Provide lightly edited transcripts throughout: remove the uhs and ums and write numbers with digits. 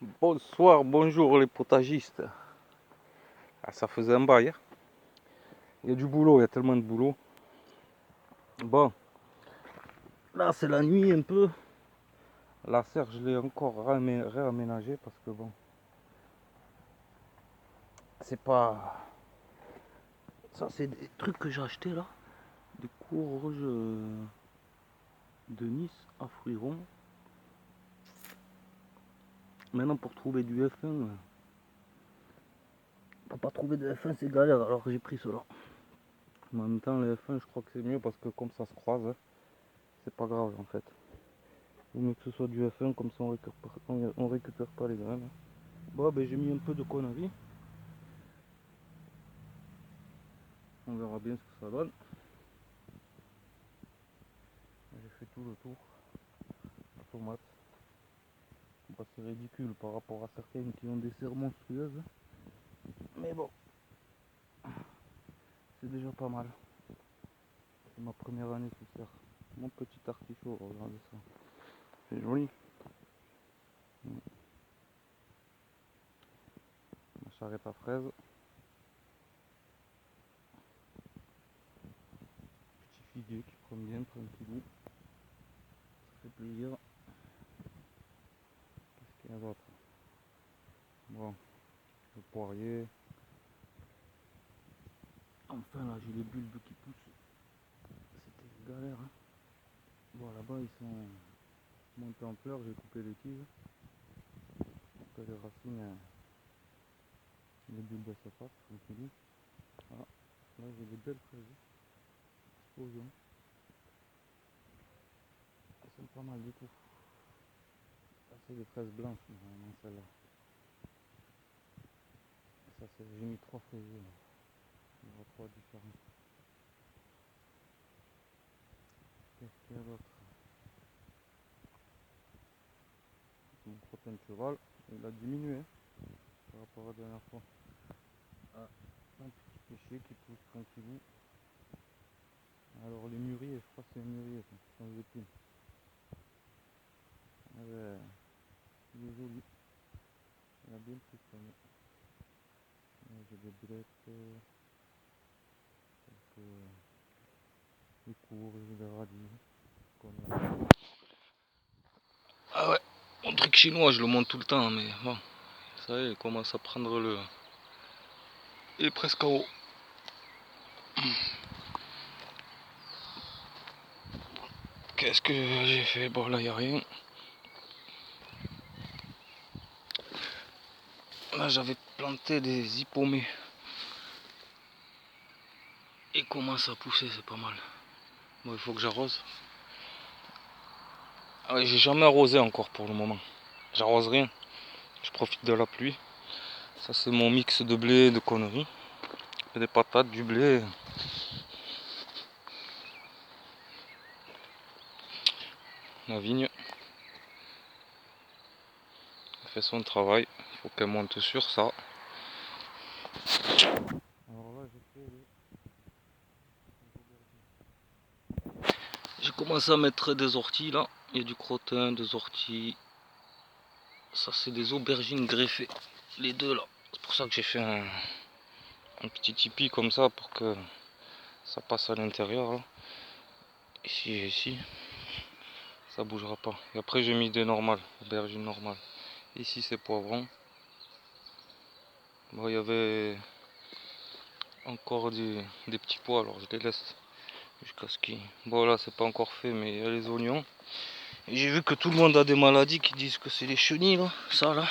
Bonsoir, bonjour les potagistes. Ah, ça faisait un bail, hein. Il y a du boulot, il y a tellement de boulot. Bon, là c'est la nuit un peu. La serre, je l'ai encore réaménagée parce que bon, c'est pas. Ça, c'est des trucs que j'ai achetés là. Des courges de Nice à fruits ronds. Maintenant, pour trouver du F1, pour pas trouver de F1, c'est galère, alors j'ai pris cela. En même temps, les F1, je crois que c'est mieux parce que comme ça se croise, hein, c'est pas grave en fait. Il vaut mieux que ce soit du F1, comme ça on récupère pas les graines. Bon, ben j'ai mis un peu de conneries. On verra bien ce que ça donne. J'ai fait tout le tour. La tomate. Bah, c'est ridicule par rapport à certaines qui ont des serres monstrueuses. Mais bon, c'est déjà pas mal. C'est ma première année sous serre. Mon petit artichaut, regardez ça. C'est joli. Ma charrette à fraises. Petit figuier qui prend bien tranquillou. Ça fait plaisir. Qu'est-ce qu'il y a d'autre? Bon, le poirier. Enfin là j'ai les bulbes qui poussent. C'était une galère, hein. Bon, là-bas ils sont montés en fleurs, j'ai coupé les tiges. Pour que les racines, les bulbes se fassent tranquillou. Voilà. Là j'ai des belles fraises. Explosion. Elles sont pas mal du tout. Ça c'est des fraises blanches normalement celle-là. Ça c'est, j'ai mis 3 fraisiers. Il y aura 3 différents. Qu'est-ce qu'il y a d'autre? Mon crottin de cheval, il a diminué par rapport à la dernière fois. Ah, un petit pêcher qui pousse tranquillou. Alors les mûriers, je crois que c'est un mûrier, sans épines. Ah ouais, il est joli. Il a bien pris ça. J'ai des blettes, quelques des courges, des radis. Ah ouais, mon truc chinois, je le monte tout le temps, mais bon, ça y est, il commence à prendre le. Il est presque en haut. Qu'est-ce que j'ai fait? Bon, là, il n'y a rien. Là, j'avais planté des hippomées. Ils commencent à pousser, c'est pas mal. Bon, il faut que j'arrose. Ah ouais, j'ai jamais arrosé encore pour le moment. J'arrose rien. Je profite de la pluie. Ça, c'est mon mix de blé et de conneries. Des patates, du blé. La vigne. Elle fait son travail. Il faut qu'elle monte sur ça. Alors là, j'ai commencé à mettre des orties là. Il y a du crottin, des orties. Ça, c'est des aubergines greffées. Les deux là. C'est pour ça que j'ai fait un petit tipi comme ça pour que ça passe à l'intérieur là. Ici et ici. Ça bougera pas. Et après, j'ai mis des normales. Aubergines normales. Ici, c'est poivrons. Bon, il y avait encore des petits pois, alors je les laisse jusqu'à ce qu'ils. Bon, là, c'est pas encore fait, mais il y a les oignons. Et j'ai vu que tout le monde a des maladies qui disent que c'est les chenilles, là. Ça, là.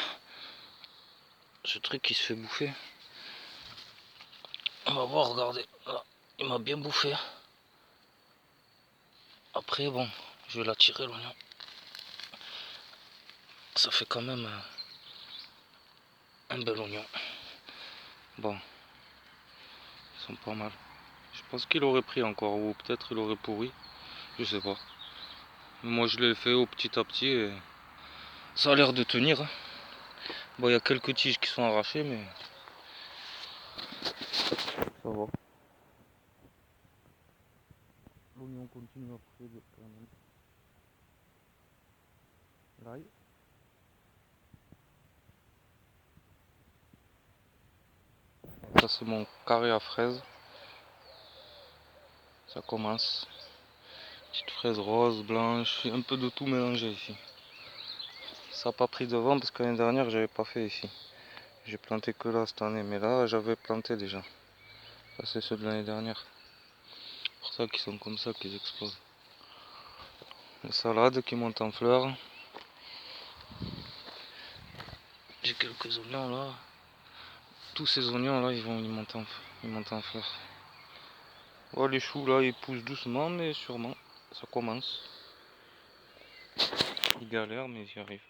Ce truc qui se fait bouffer. On va voir, regardez. Là, il m'a bien bouffé. Après, bon, je vais la tirer, l'oignon. Ça fait quand même un bel oignon. Bon, ils sont pas mal. Je pense qu'il aurait pris encore, ou peut-être il aurait pourri. Je sais pas. Moi, je l'ai fait au petit à petit et ça a l'air de tenir. Bon, il y a quelques tiges qui sont arrachées, mais ça va. L'oignon continue après de quand même. L'ail. Ça c'est mon carré à fraises. Ça commence. Petite fraise rose, blanche, un peu de tout mélangé ici. Ça n'a pas pris de vent parce que l'année dernière j'avais pas fait ici. J'ai planté que là cette année, mais là j'avais planté déjà. Ça c'est ceux de l'année dernière. C'est pour ça qu'ils sont comme ça, qu'ils explosent. Les salades qui montent en fleurs. J'ai quelques oignons là. Tous ces oignons là ils montent en fleurs. Oh, les choux là ils poussent doucement mais sûrement. Ça commence. Ils galèrent mais ils y arrivent.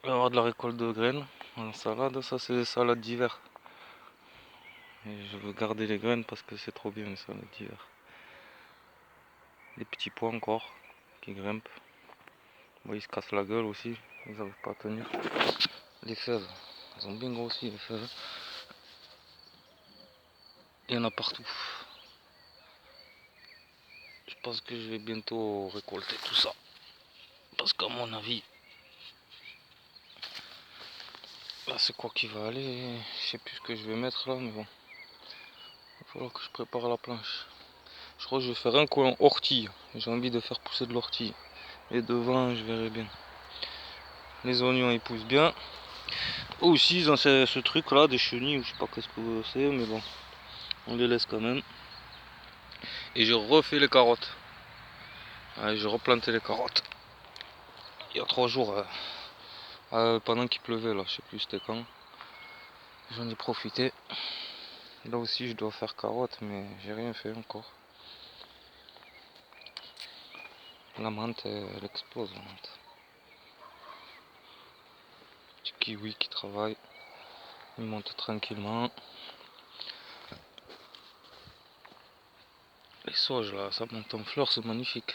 On va avoir de la récolte de graines en salade. Ça c'est des salades d'hiver. Et je veux garder les graines parce que c'est trop bien les salades d'hiver. Des petits pois encore qui grimpent. Bon, ils se cassent la gueule aussi. Ils n'arrivent pas à tenir. Les fèves. Elles ont bien grossi les fèves. Il y en a partout. Je pense que je vais bientôt récolter tout ça. Parce qu'à mon avis, là c'est quoi qui va aller? Je sais plus ce que je vais mettre là, mais bon. Il va falloir que je prépare la planche. Je crois que je vais faire un colon ortie. J'ai envie de faire pousser de l'ortie. Et devant, je verrai bien. Les oignons ils poussent bien. Aussi, ils ont ce truc là, des chenilles, je sais pas qu'est-ce que c'est, mais bon, on les laisse quand même. Et je refais les carottes. Ouais, j'ai replanté les carottes. Il y a 3 jours, pendant qu'il pleuvait là, je sais plus c'était quand. J'en ai profité. Là aussi je dois faire carottes, mais j'ai rien fait encore. La menthe elle explose la menthe. Petit kiwi qui travaille. Il monte tranquillement. Les sauges là, ça monte en fleurs, c'est magnifique.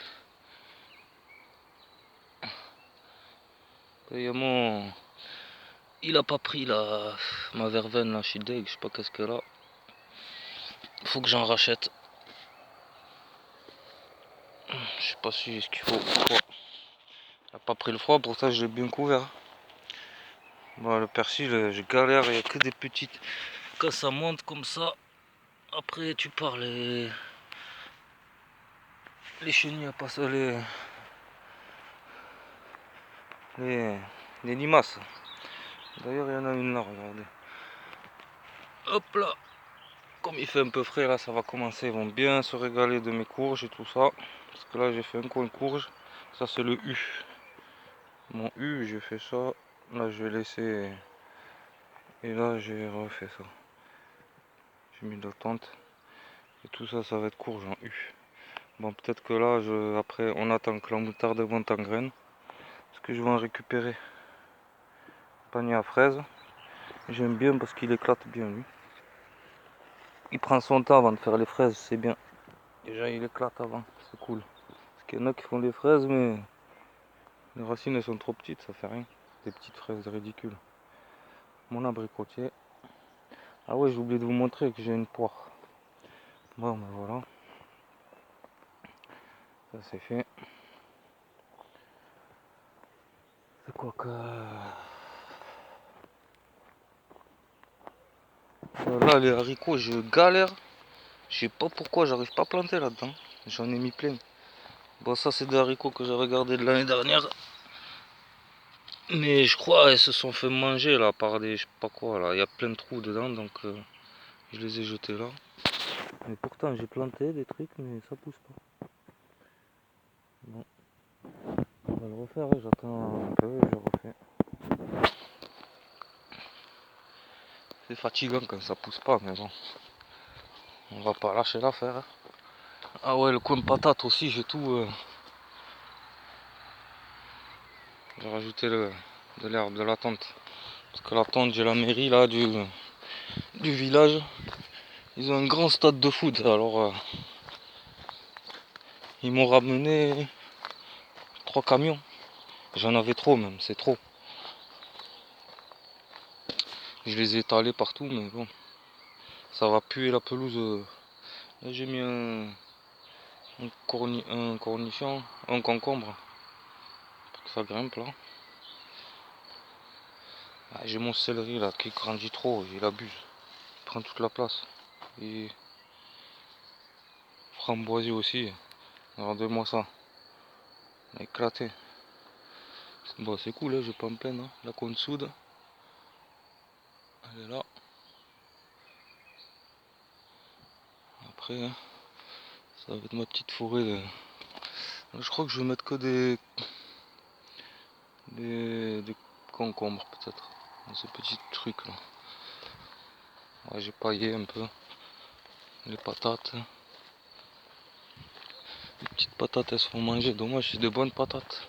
Il a pas pris ma verveine là, je suis deg, je sais pas qu'est-ce qu'elle a. Faut que j'en rachète. Je sais pas si ce qu'il faut. Il a pas pris le froid, pour ça je l'ai bien couvert. Bon, le persil, je galère, il n'y a que des petites. Quand ça monte comme ça, après tu pars les chenilles à passer, les limaces. D'ailleurs, il y en a une là, regardez. Hop là, comme il fait un peu frais là, ça va commencer. Ils vont bien se régaler de mes courges et tout ça. Parce que là, j'ai fait un coin courge. Ça, c'est le U. Mon U, j'ai fait ça. Là, je vais laisser. Et là, j'ai refait ça. J'ai mis de la tente. Et tout ça, ça va être courge en U. Bon, peut-être que là, après, on attend que la moutarde monte en graines. Parce que je vais en récupérer. Panier à fraises. J'aime bien parce qu'il éclate bien, lui. Il prend son temps avant de faire les fraises, c'est bien. Déjà, il éclate avant, c'est cool. Parce qu'il y en a qui font des fraises, mais les racines elles sont trop petites, ça fait rien. Des petites fraises ridicules. Mon abricotier. Ah ouais, j'ai oublié de vous montrer que j'ai une poire. Bon, ben voilà. Ça c'est fait. C'est quoi que... Là, les haricots, je galère. Je sais pas pourquoi, j'arrive pas à planter là-dedans. J'en ai mis plein. Bon, ça c'est des haricots que j'avais gardés de l'année dernière. Mais je crois qu'elles se sont fait manger là par des... je sais pas quoi là. Il y a plein de trous dedans, donc je les ai jetés là. Mais pourtant j'ai planté des trucs, mais ça pousse pas. Bon. On va le refaire, hein. J'attends un peu et je refais. C'est fatigant quand ça pousse pas, mais bon. On va pas lâcher l'affaire. Hein. Ah ouais, le coin de patate aussi, j'ai tout... J'ai rajouté de l'herbe, de la tente. Parce que la tente, j'ai la mairie là du village. Ils ont un grand stade de foot, alors ils m'ont ramené 3 camions. J'en avais trop même, c'est trop. Je les ai étalés partout, mais bon. Ça va puer la pelouse. Là j'ai mis un cornichon, un concombre. Pour que ça grimpe là. Ah, j'ai mon céleri là qui grandit trop, il abuse. Il prend toute la place. Et framboisier aussi. Regardez-moi ça. Il a éclaté. Bon, c'est cool, hein, je vais pas me plaindre. Hein. La consoude. Elle est là. Après, hein, ça va être ma petite forêt. Je crois que je vais mettre que des concombres peut-être. Dans ce petit truc là. Ouais, j'ai paillé un peu. Les patates. Les petites patates elles se font manger. Dommage, c'est de bonnes patates.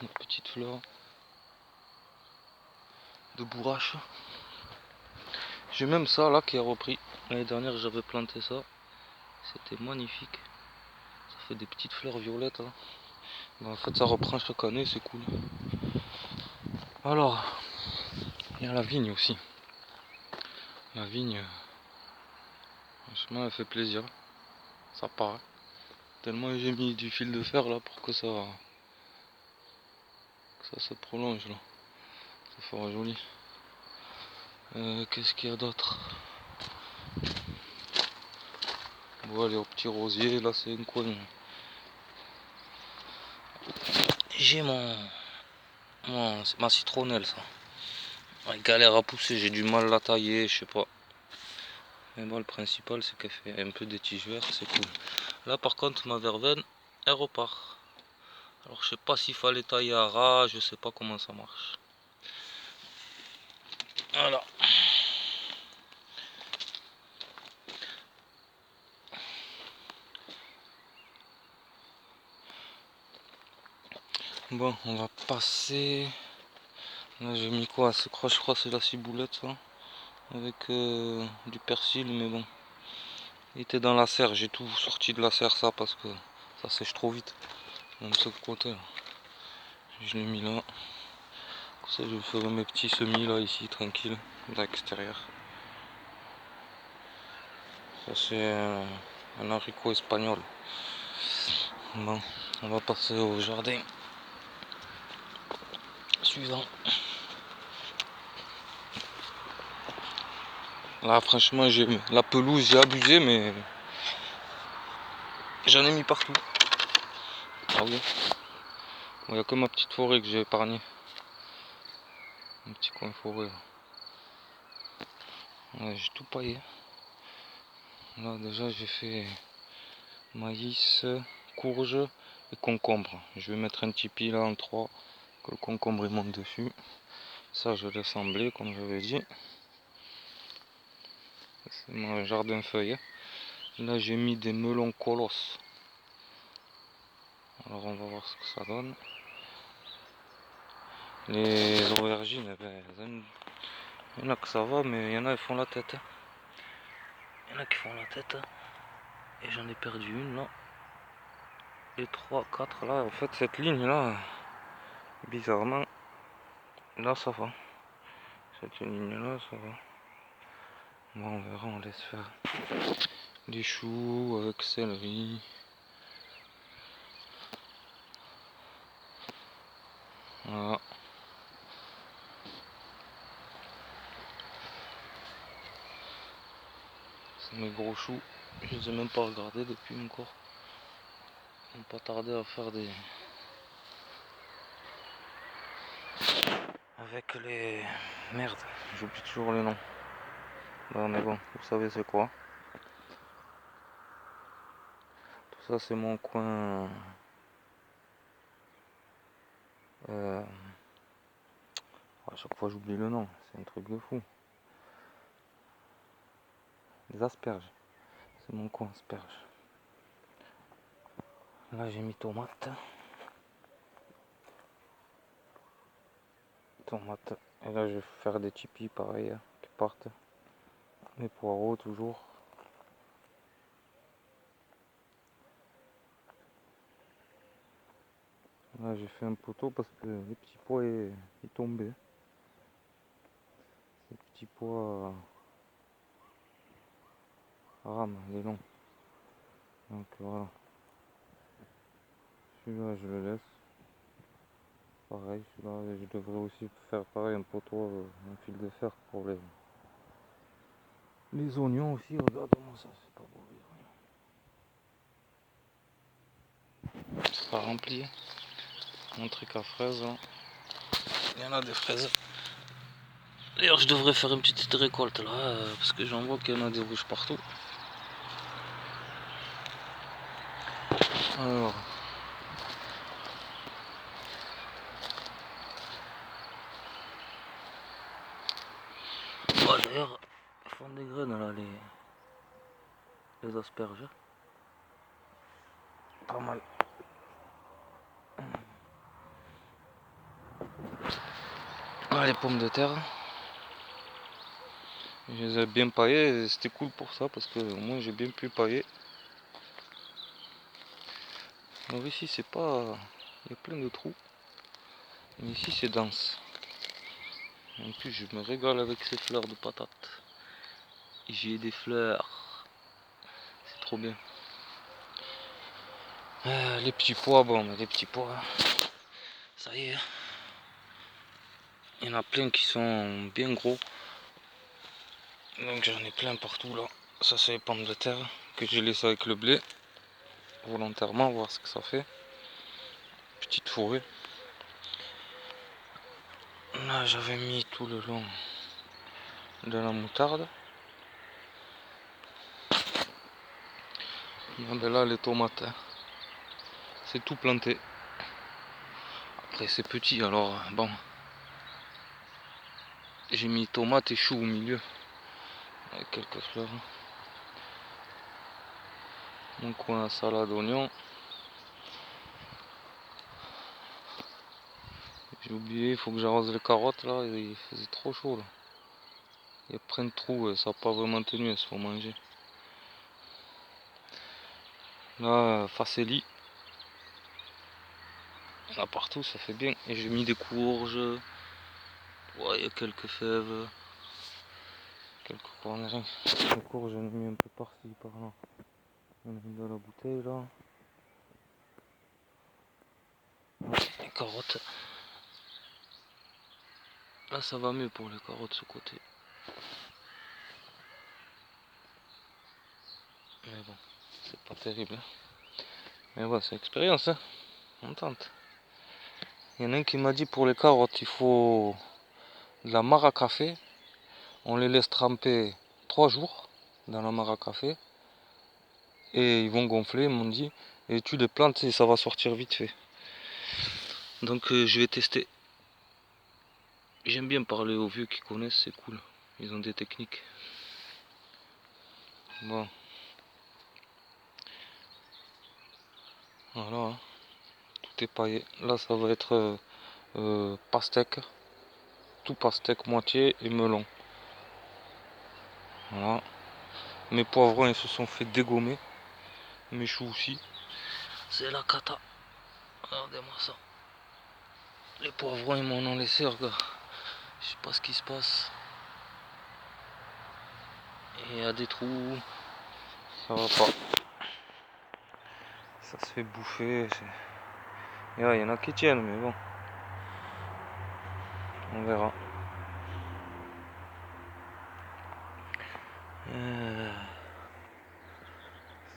Une petite fleur de bourrache. J'ai même ça là qui a repris. L'année dernière j'avais planté ça. C'était magnifique. Ça fait des petites fleurs violettes. Hein. Ben, en fait ça reprend chaque année, c'est cool. Alors, il y a la vigne aussi. La vigne, franchement elle fait plaisir. Ça part. Tellement j'ai mis du fil de fer là pour que ça se prolonge là. Ça fera joli. Qu'est-ce qu'il y a d'autre? Bon, allez au petit rosier, là c'est une coin. J'ai ma citronnelle ça. Elle galère à pousser, j'ai du mal à la tailler, je sais pas. Mais bon, le principal c'est qu'elle fait un peu des tiges vertes, c'est cool. Là par contre ma verveine, elle repart. Alors je sais pas s'il fallait tailler à ras, je sais pas comment ça marche. Voilà. Bon, on va passer. Là j'ai mis quoi? Je crois que c'est la ciboulette ça. Avec du persil, mais bon. Il était dans la serre, j'ai tout sorti de la serre ça parce que ça sèche trop vite. Même ce côté là. Je l'ai mis là. Comme ça je ferai mes petits semis là ici tranquille, à l'extérieur. Ça c'est un haricot espagnol. Bon, on va passer au jardin suivant. Là franchement j'ai la pelouse, j'ai abusé mais j'en ai mis partout. Ah oui. Il n'y a que ma petite forêt que j'ai épargnée. Un petit coin forêt. Ouais, j'ai tout paillé. Là déjà j'ai fait maïs, courge et concombre. Je vais mettre un tipi là en 3 que le concombre il monte dessus. Ça je laisse en blé comme j'avais dit. C'est mon jardin feuille. Là j'ai mis des melons colosses. Alors on va voir ce que ça donne. Les aubergines, eh ben, il y en a que ça va, mais il y en a qui font la tête. Il y en a qui font la tête. Et j'en ai perdu une là. Et 3, 4 là. En fait cette ligne là, bizarrement, là ça va. Cette ligne là ça va. Bon on verra, on laisse faire. Des choux avec céleri. Voilà. C'est mes gros choux. Je les ai même pas regardés depuis encore. Ils vont pas tarder à faire des... Avec les... Merde, j'oublie toujours les noms. Bah mais bon, vous savez c'est quoi. Tout ça c'est mon coin... À chaque fois j'oublie le nom, c'est un truc de fou. Les asperges. C'est mon coin asperges. Là j'ai mis tomates. Tomates. Et là je vais faire des tipis pareil qui partent. Les poireaux toujours. Là j'ai fait un poteau parce que les petits pois ils tombaient. Ces petits pois rames, les longs. Donc voilà. Celui-là je le laisse. pareil, celui-là, je devrais aussi faire pareil, un poteau, un fil de fer pour les oignons aussi. Regarde-moi ça, c'est pas beau les oignons. C'est pas rempli. Mon truc à fraises, là. Il y en a des fraises. D'ailleurs, je devrais faire une petite récolte là, parce que j'en vois qu'il y en a des rouges partout. Alors. Oh, d'ailleurs, ils font des graines là, les asperges. Pas mal. Ah, les pommes de terre. Je les ai bien paillées, c'était cool pour ça parce que moi j'ai bien pu pailler. Alors ici c'est pas... Il y a plein de trous. Mais ici c'est dense. En plus je me régale avec ces fleurs de patates. J'ai des fleurs. C'est trop bien. Les petits pois, bon, mais les petits pois, ça y est. Il y en a plein qui sont bien gros. Donc j'en ai plein partout là. Ça c'est les pommes de terre que j'ai laissé avec le blé. Volontairement, voir ce que ça fait. Petite fourrure. Là j'avais mis tout le long de la moutarde. Ah ben là les tomates, hein. C'est tout planté. Après c'est petit alors bon. J'ai mis tomates et choux au milieu. Avec quelques fleurs. Donc on a salade oignon. J'ai oublié, il faut que j'arrose les carottes là, il faisait trop chaud là. Il y a plein de trous, ça n'a pas vraiment tenu, elles se font manger. Là, facélie. Il y en a partout, ça fait bien. Et j'ai mis des courges. Ouais, il y a quelques fèves. Quelques corneries. Les courges, j'en ai mis un peu par-ci, par-là. On a mis dans la bouteille là. Les carottes. Là, ça va mieux pour les carottes, ce côté. Mais bon, c'est pas terrible. Mais ouais, c'est expérience, hein. On tente. Il y en a un qui m'a dit pour les carottes, il faut de la mare à café. On les laisse tremper 3 jours dans la mare à café. Et ils vont gonfler, ils m'ont dit. Et tu les plantes et ça va sortir vite fait. Donc je vais tester. J'aime bien parler aux vieux qui connaissent, c'est cool. Ils ont des techniques. Bon. Voilà. Hein. Tout est paillé. Là ça va être pastèque. Tout pastèque moitié et melon. Voilà. Mes poivrons ils se sont fait dégommer. Mes choux aussi. C'est la cata. Regardez-moi ça. Les poivrons ils m'en ont laissé, regarde. Je sais pas ce qui se passe. Et il y a des trous. Ça va pas. Ça se fait bouffer. Il y en a qui tiennent, mais bon. On verra.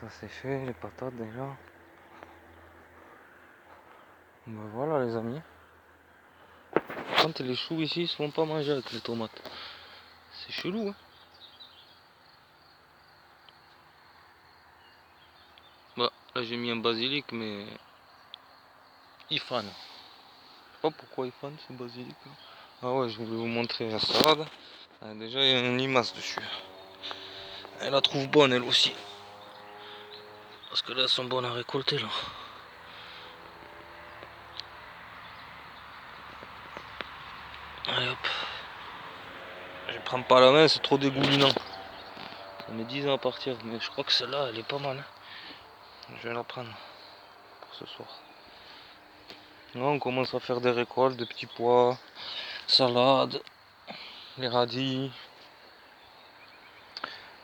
Ça c'est fait, les patates déjà. Ben voilà les amis. Quand les choux ici ils se font pas manger avec les tomates. C'est chelou hein. Bah là j'ai mis un basilic mais il fane. Je sais pas pourquoi il fane ce basilic. Ah ouais, je voulais vous montrer la salade. Ah, déjà il y a une limace dessus. Elle la trouve bonne elle aussi. Parce que là elles sont bonnes à récolter là. Allez hop. Je prends pas la main, c'est trop dégoulinant. Ça met 10 ans à partir, mais je crois que celle-là elle est pas mal. Hein. Je vais la prendre pour ce soir. Là on commence à faire des récoltes, des petits pois, salade, les radis.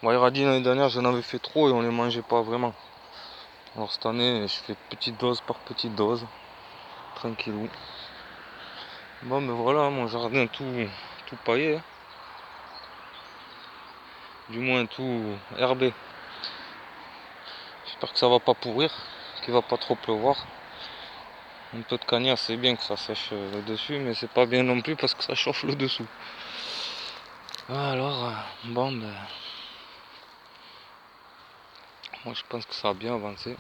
Bon, les radis l'année dernière j'en avais fait trop et on les mangeait pas vraiment. Alors cette année je fais petite dose par petite dose, tranquillou. Bon ben voilà, mon jardin tout paillé, hein. Du moins tout herbé. J'espère que ça va pas pourrir, qu'il va pas trop pleuvoir. Un peu de cagnard, c'est bien que ça sèche le dessus, mais c'est pas bien non plus parce que ça chauffe le dessous. Alors, bon ben, moi je pense que ça a bien avancé.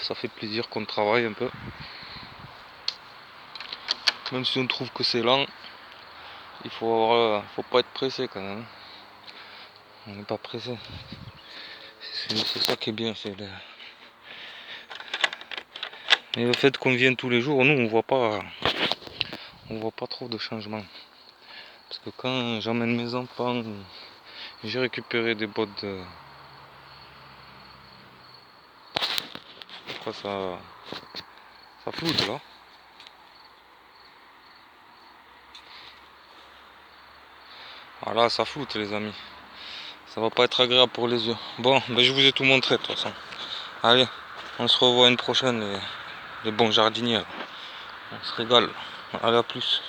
Ça fait plaisir qu'on travaille un peu. Même si on trouve que c'est lent, il faut pas être pressé quand même. On n'est pas pressé. C'est ça qui est bien. Et le fait qu'on vienne tous les jours, nous on voit pas trop de changements. Parce que quand j'emmène mes enfants, j'ai récupéré des bottes de... Pourquoi ça floute là? Voilà, ça floute les amis. Ça va pas être agréable pour les yeux. Bon, ben je vous ai tout montré de toute façon. Allez, on se revoit une prochaine, les bons jardiniers. On se régale. Allez, à plus.